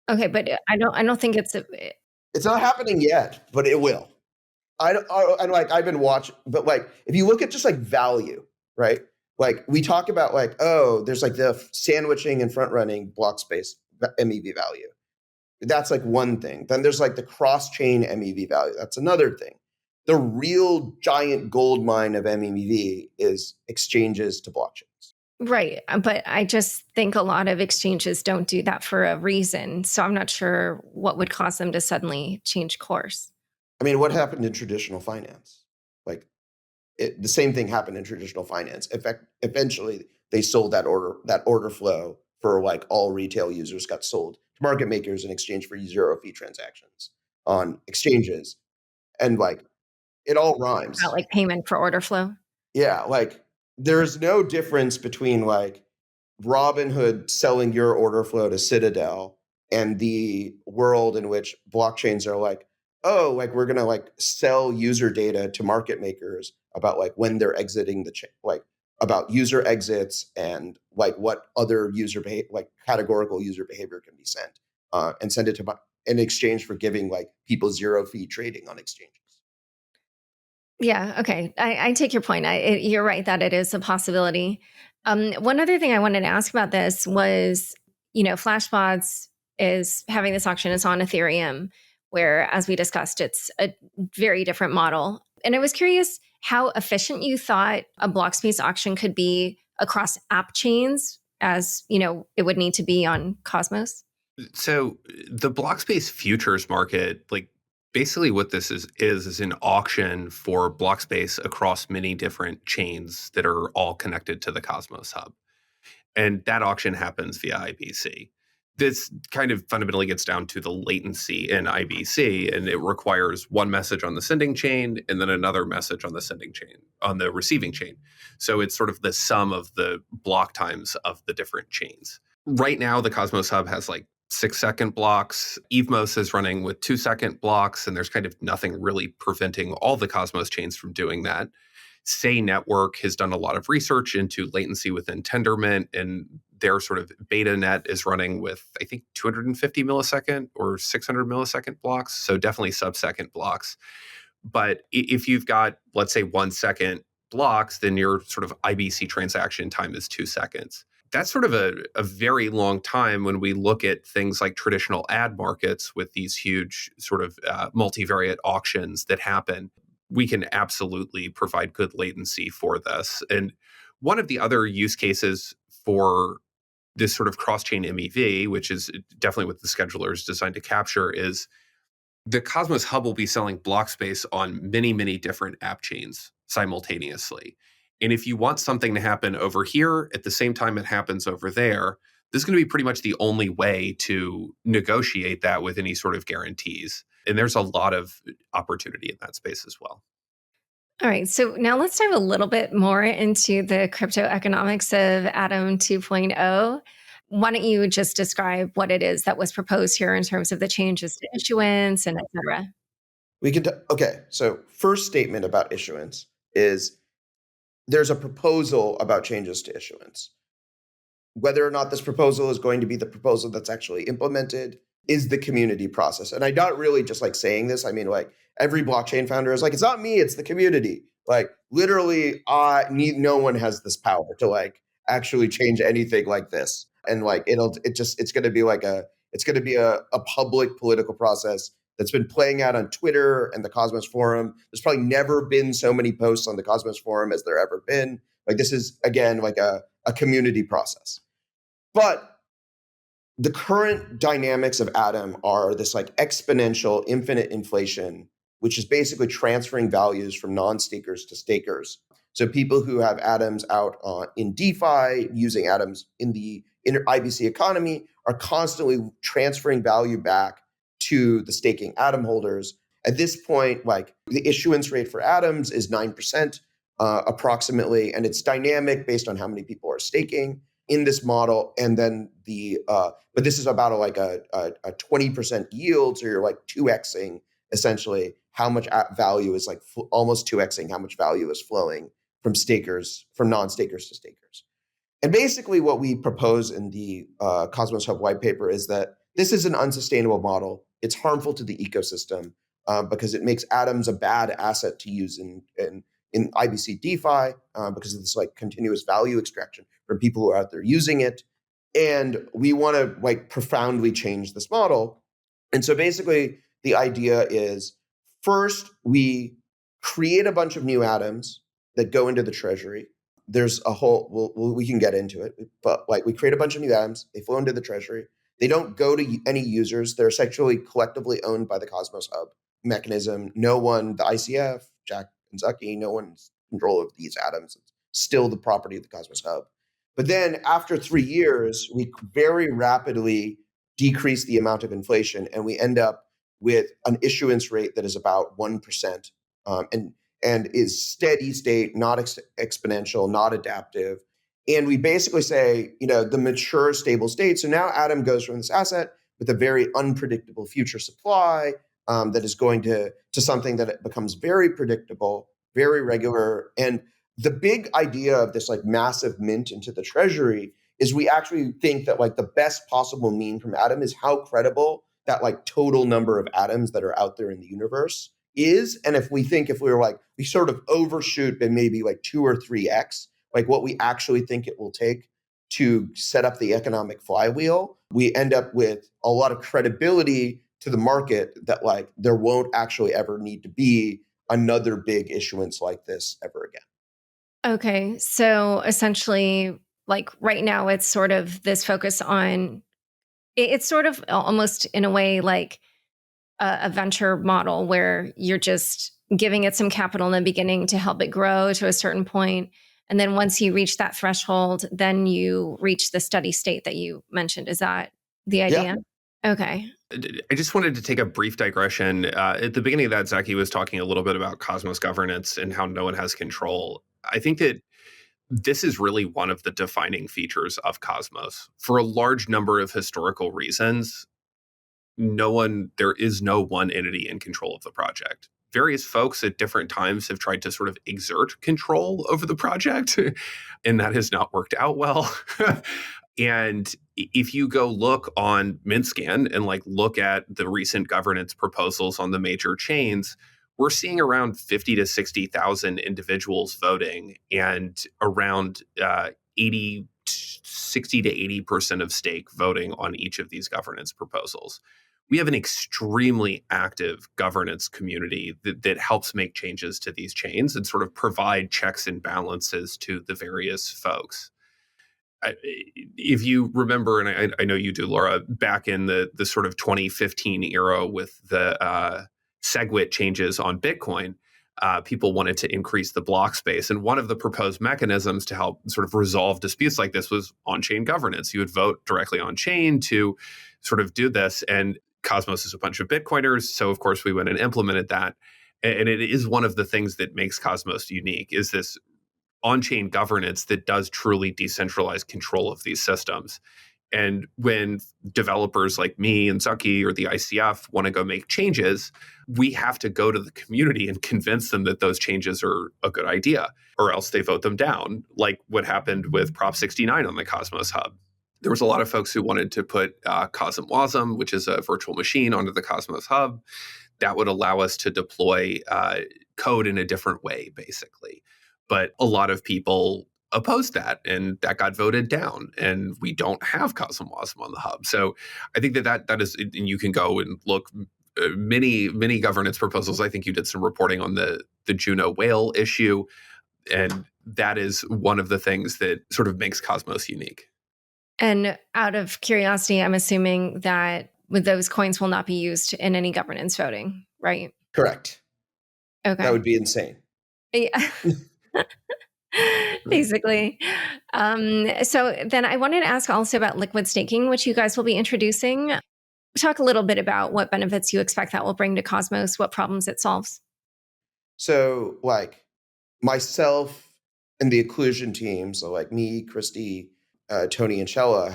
Okay, but I don't think it's It's not happening yet, but it will. And like I've been watching, but like if you look at just like value, right? Like we talk about like, oh, there's like the sandwiching and front running block space MEV value. That's like one thing. Then there's like the cross-chain MEV value. That's another thing. The real giant gold mine of MEV is exchanges to blockchains. right. But I just think a lot of exchanges don't do that for a reason. So I'm not sure what would cause them to suddenly change course. I mean, what happened in traditional finance? Like the same thing happened in traditional finance. Eventually, they sold that order flow for like all retail users got sold to market makers in exchange for zero fee transactions on exchanges. And like it all rhymes. About like payment for order flow. Yeah, like there's no difference between like Robinhood selling your order flow to Citadel and the world in which blockchains are like, oh, like we're gonna like sell user data to market makers about like when they're exiting the chain, like about user exits and like what other like categorical user behavior can be sent, and send it to in exchange for giving like people zero fee trading on exchanges. Yeah. Okay. I take your point. You're right that it is a possibility. One other thing I wanted to ask about this was, Flashbots is having this auction. It's on Ethereum, where, as we discussed, it's a very different model. And I was curious how efficient you thought a block space auction could be across app chains, as it would need to be on Cosmos. So the block space futures market, like basically what this is an auction for block space across many different chains that are all connected to the Cosmos hub. And that auction happens via IBC. This kind of fundamentally gets down to the latency in IBC, and it requires one message on the sending chain and then another message on the sending chain, on the receiving chain. So it's sort of the sum of the block times of the different chains. Right now, the Cosmos hub has like 6-second blocks. Evmos is running with 2-second blocks, and there's kind of nothing really preventing all the Cosmos chains from doing that. Say Network has done a lot of research into latency within Tendermint, and their sort of beta net is running with, I think, 250 millisecond or 600 millisecond blocks. So definitely sub-second blocks. But if you've got, let's say, 1 second blocks, then your sort of IBC transaction time is 2 seconds. That's sort of a very long time when we look at things like traditional ad markets with these huge sort of multivariate auctions that happen. We can absolutely provide good latency for this. And one of the other use cases for this sort of cross-chain MEV, which is definitely what the scheduler is designed to capture, is the Cosmos Hub will be selling block space on many, many different app chains simultaneously. And if you want something to happen over here at the same time it happens over there, this is going to be pretty much the only way to negotiate that with any sort of guarantees. And there's a lot of opportunity in that space as well. All right. So now let's dive a little bit more into the crypto economics of Atom 2.0. Why don't you just describe what it is that was proposed here in terms of the changes to issuance and et cetera? Okay. So first statement about issuance is there's a proposal about changes to issuance. Whether or not this proposal is going to be the proposal that's actually implemented is the community process. And I'm not really just like saying this. I mean, like every blockchain founder is like, it's not me, it's the community. Like literally, no one has this power to like actually change anything like this. And like it's going to be like a public political process that's been playing out on Twitter and the Cosmos Forum. There's probably never been so many posts on the Cosmos Forum as there ever been. Like this is again like a community process. But the current dynamics of Atom are this like exponential infinite inflation, which is basically transferring values from non-stakers to stakers. So people who have Atoms out in DeFi, using Atoms in the IBC economy, are constantly transferring value back to the staking Atom holders. At this point, like the issuance rate for Atoms is 9% approximately, and it's dynamic based on how many people are staking in this model. And then but this is about a 20% yield, so you're like 2xing essentially how much value is like almost 2xing how much value is flowing from non-stakers to stakers. And basically what we propose in the Cosmos Hub white paper is that this is an unsustainable model. It's harmful to the ecosystem because it makes Atoms a bad asset to use in IBC DeFi because of this like continuous value extraction from people who are out there using it. And we want to like profoundly change this model. And so basically the idea is first we create a bunch of new Atoms that go into the treasury. There's a whole, we can get into it, but like we create a bunch of new Atoms, they flow into the treasury. They don't go to any users. They're essentially collectively owned by the Cosmos Hub mechanism. No one, the ICF, Jack and Zaki, no one's in control of these Atoms. It's still the property of the Cosmos Hub. But then after 3 years, we very rapidly decrease the amount of inflation, and we end up with an issuance rate that is about 1%, and is steady state, not exponential, not adaptive. And we basically say, the mature stable state. So now Atom goes from this asset with a very unpredictable future supply that is going to something that it becomes very predictable, very regular. And the big idea of this like massive mint into the treasury is we actually think that like the best possible mean from Atom is how credible that like total number of atoms that are out there in the universe is. And if we sort of overshoot by maybe like 2 or 3x, like what we actually think it will take to set up the economic flywheel, we end up with a lot of credibility to the market that like there won't actually ever need to be another big issuance like this ever again. Okay. So essentially, like right now, it's sort of this focus on, it's sort of almost in a way like a venture model where you're just giving it some capital in the beginning to help it grow to a certain point. And then once you reach that threshold, then you reach the steady state that you mentioned. Is that the idea? Yeah. Okay. I just wanted to take a brief digression. At the beginning of that, Zaki was talking a little bit about Cosmos governance and how no one has control. I think that this is really one of the defining features of Cosmos. For a large number of historical reasons, there is no one entity in control of the project. Various folks at different times have tried to sort of exert control over the project, and that has not worked out well. And if you go look on MintScan and like look at the recent governance proposals on the major chains, we're seeing around 50 to 60,000 individuals voting and around 60 to 80% of stake voting on each of these governance proposals. We have an extremely active governance community that helps make changes to these chains and sort of provide checks and balances to the various folks. If you remember, and I know you do, Laura, back in the sort of 2015 era with the SegWit changes on Bitcoin, people wanted to increase the block space. And one of the proposed mechanisms to help sort of resolve disputes like this was on-chain governance. You would vote directly on-chain to sort of do this. And Cosmos is a bunch of Bitcoiners. So, of course, we went and implemented that. And it is one of the things that makes Cosmos unique, is this on-chain governance that does truly decentralize control of these systems. And when developers like me and Zaki or the ICF want to go make changes, we have to go to the community and convince them that those changes are a good idea, or else they vote them down, like what happened with Prop 69 on the Cosmos Hub. There was a lot of folks who wanted to put Cosm Wasm, which is a virtual machine, onto the Cosmos Hub. That would allow us to deploy code in a different way, basically. But a lot of people opposed that, and that got voted down, and we don't have Cosm Wasm on the hub. So I think that is, and you can go and look many governance proposals. I think you did some reporting on the Juno whale issue, and that is one of the things that sort of makes Cosmos unique. And out of curiosity, I'm assuming that those coins will not be used in any governance voting, right? Correct. Okay. That would be insane. Yeah. Basically. So then I wanted to ask also about liquid staking, which you guys will be introducing. Talk a little bit about what benefits you expect that will bring to Cosmos, what problems it solves. So like myself and the Iqlusion team, so like me, Christy, Tony, and Shella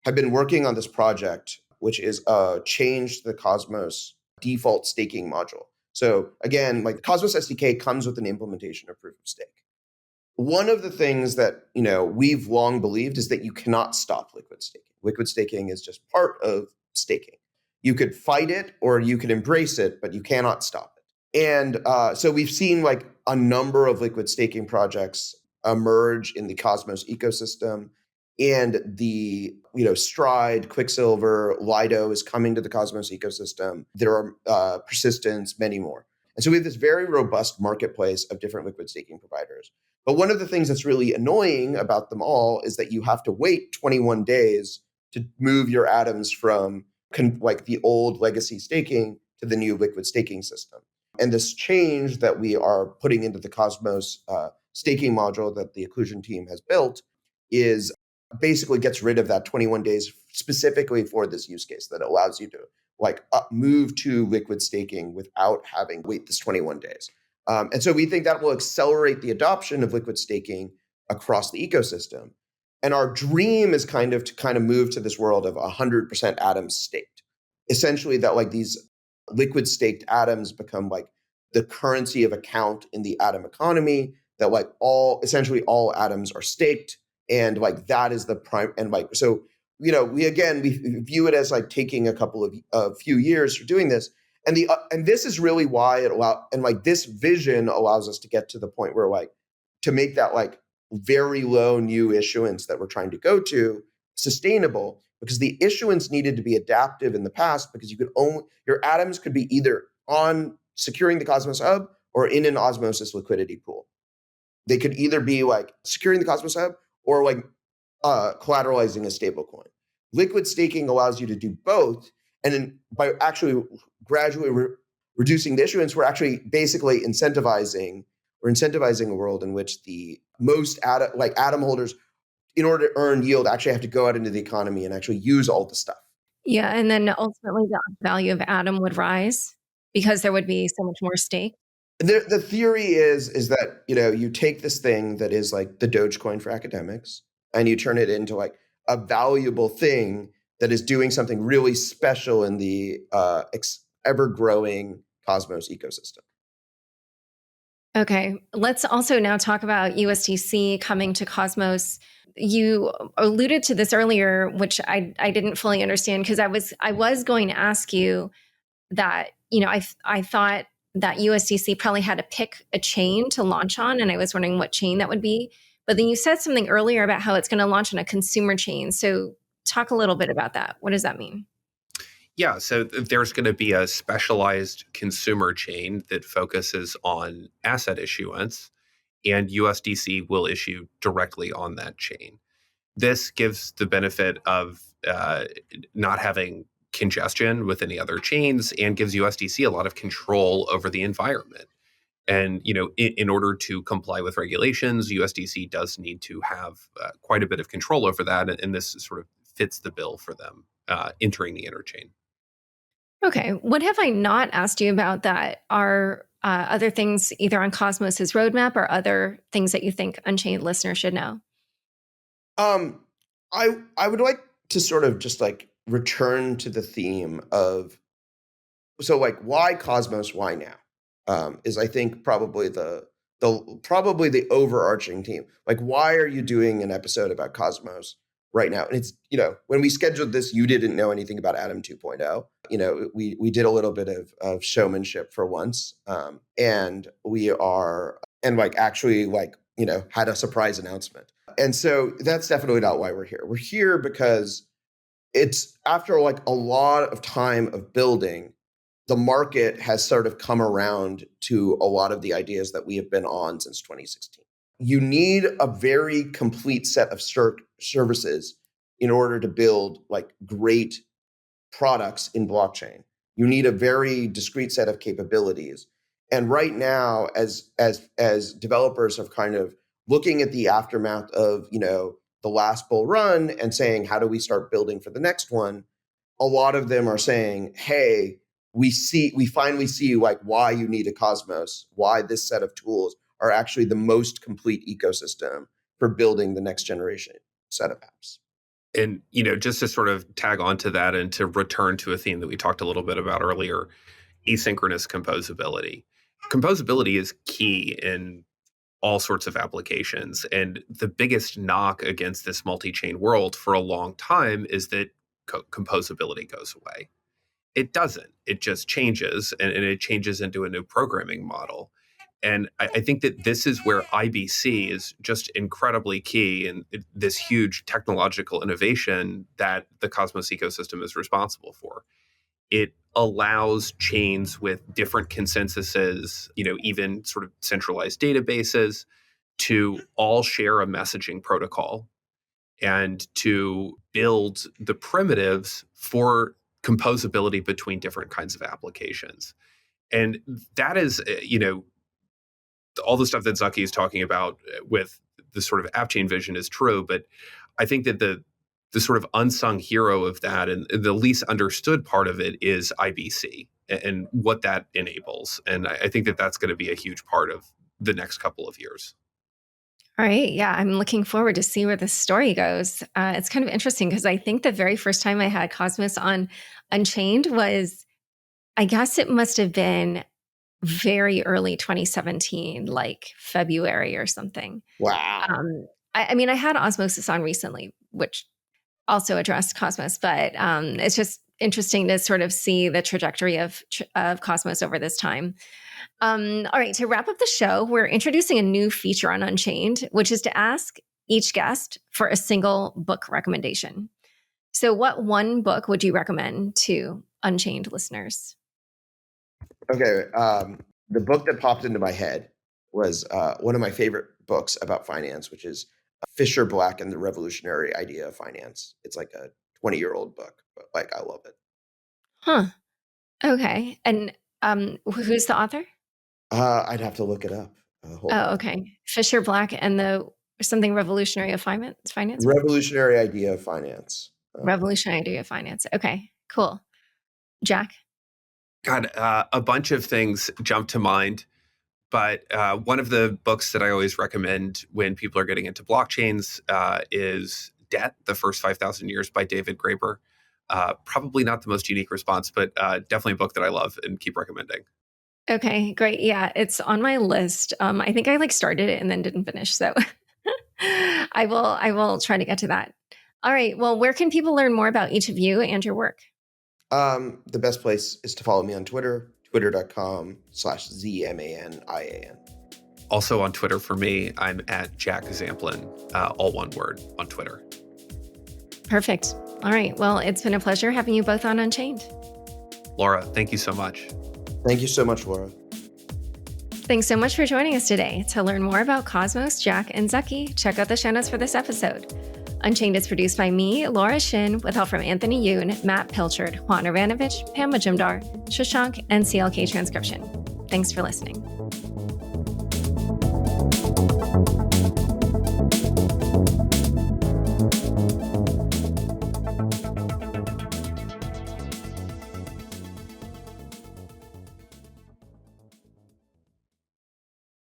have been working on this project, which is change the Cosmos default staking module. So again, like the Cosmos SDK comes with an implementation of proof of stake. One of the things that we've long believed is that you cannot stop liquid staking. Liquid staking is just part of staking. You could fight it or you could embrace it, but you cannot stop it. And so we've seen like a number of liquid staking projects emerge in the Cosmos ecosystem, and the Stride, Quicksilver, Lido is coming to the Cosmos ecosystem. There are Persistence, many more. And so we have this very robust marketplace of different liquid staking providers. But one of the things that's really annoying about them all is that you have to wait 21 days to move your atoms from like the old legacy staking to the new liquid staking system. And this change that we are putting into the Cosmos staking module that the Iqlusion team has built is basically gets rid of that 21 days specifically for this use case, that allows you to like move to liquid staking without having to wait this 21 days. And so we think that will accelerate the adoption of liquid staking across the ecosystem. And our dream is kind of move to this world of 100% atoms staked. Essentially that like these liquid staked atoms become like the currency of account in the atom economy, that like essentially all atoms are staked. And like that is the prime, and like so we view it as like taking a few years for doing this, and this is really why this vision allows us to get to the point where like to make that like very low new issuance that we're trying to go to sustainable, because the issuance needed to be adaptive in the past, because your atoms could be either on securing the Cosmos Hub or in an osmosis liquidity pool. They could either be like securing the Cosmos Hub or like collateralizing a stable coin. Liquid staking allows you to do both. And then by actually gradually reducing the issuance, we're actually basically incentivizing a world in which the most atom holders, in order to earn yield, actually have to go out into the economy and actually use all the stuff. Yeah. And then ultimately the value of atom would rise because there would be so much more stake. The theory is that you take this thing that is like the Dogecoin for academics, and you turn it into like a valuable thing that is doing something really special in the ever-growing Cosmos ecosystem. Okay, let's also now talk about USDC coming to Cosmos. You alluded to this earlier, which I didn't fully understand, because I was going to ask you that I thought that USDC probably had to pick a chain to launch on, and I was wondering what chain that would be. But then you said something earlier about how it's going to launch on a consumer chain. So talk a little bit about that. What does that mean? Yeah, so there's going to be a specialized consumer chain that focuses on asset issuance, and USDC will issue directly on that chain. This gives the benefit of not having congestion with any other chains, and gives USDC a lot of control over the environment. And in order to comply with regulations, USDC does need to have quite a bit of control over that, and this sort of fits the bill for them entering the interchain. Okay. What have I not asked you about that are other things either on Cosmos's roadmap or other things that you think Unchained listeners should know? I would like to sort of just like return to the theme of why Cosmos, why now? Is I think probably the overarching theme. Like, why are you doing an episode about Cosmos right now? And it's, when we scheduled this, you didn't know anything about Atom 2.0. We did a little bit of showmanship for once. And we are actually had a surprise announcement. And so that's definitely not why we're here. We're here because it's after a lot of time of building, the market has sort of come around to a lot of the ideas that we have been on since 2016. You need a very complete set of services in order to build great products in blockchain. You need a very discrete set of capabilities. And right now, as developers have kind of looking at the aftermath of, the last bull run and saying, how do we start building for the next one? A lot of them are saying, hey, we finally see why you need a Cosmos, why this set of tools are actually the most complete ecosystem for building the next generation set of apps. And, just to sort of tag on to that and to return to a theme that we talked a little bit about earlier, asynchronous composability. Composability is key in all sorts of applications. And the biggest knock against this multi-chain world for a long time is that composability goes away. It doesn't. It just changes, and it changes into a new programming model. And I think that this is where IBC is just incredibly key in this huge technological innovation that the Cosmos ecosystem is responsible for. It allows chains with different consensuses, even sort of centralized databases, to all share a messaging protocol and to build the primitives for composability between different kinds of applications. And that is, all the stuff that Zaki is talking about with the sort of app chain vision is true, but I think that the sort of unsung hero of that and the least understood part of it is IBC and what that enables. And I think that that's going to be a huge part of the next couple of years. All right. Yeah, I'm looking forward to see where this story goes. It's kind of interesting because I think the very first time I had Cosmos on Unchained was, I guess it must have been very early 2017, like February or something. Wow. I mean, I had Osmosis on recently, which also addressed Cosmos, but it's just interesting to sort of see the trajectory of Cosmos over this time. All right, to wrap up the show, we're introducing a new feature on Unchained, which is to ask each guest for a single book recommendation. So what one book would you recommend to Unchained listeners? Okay, the book that popped into my head was one of my favorite books about finance, which is Fisher Black and the Revolutionary Idea of Finance. It's like a 20-year-old book, but I love it. Huh. Okay. And who's the author? I'd have to look it up. Okay. Fisher Black and the something revolutionary of finance? Revolutionary Idea of Finance. Revolutionary Idea of Finance. Okay, cool. Jack? God, a bunch of things jump to mind. But one of the books that I always recommend when people are getting into blockchains is Debt, The First 5,000 Years by David Graeber. Probably not the most unique response, but definitely a book that I love and keep recommending. Okay, great. Yeah, it's on my list. I think I started it and then didn't finish. So I will try to get to that. All right. Well, where can people learn more about each of you and your work? The best place is to follow me on Twitter, twitter.com/ZMANIAN. Also on Twitter for me, I'm at Jack Zampolin, all one word on Twitter. Perfect. All right. Well, it's been a pleasure having you both on Unchained. Laura, thank you so much. Thank you so much, Laura. Thanks so much for joining us today. To learn more about Cosmos, Jack, and Zaki, check out the show notes for this episode. Unchained is produced by me, Laura Shin, with help from Anthony Yoon, Matt Pilchard, Juan Iranovich, Pam Majumdar, Shashank, and CLK Transcription. Thanks for listening.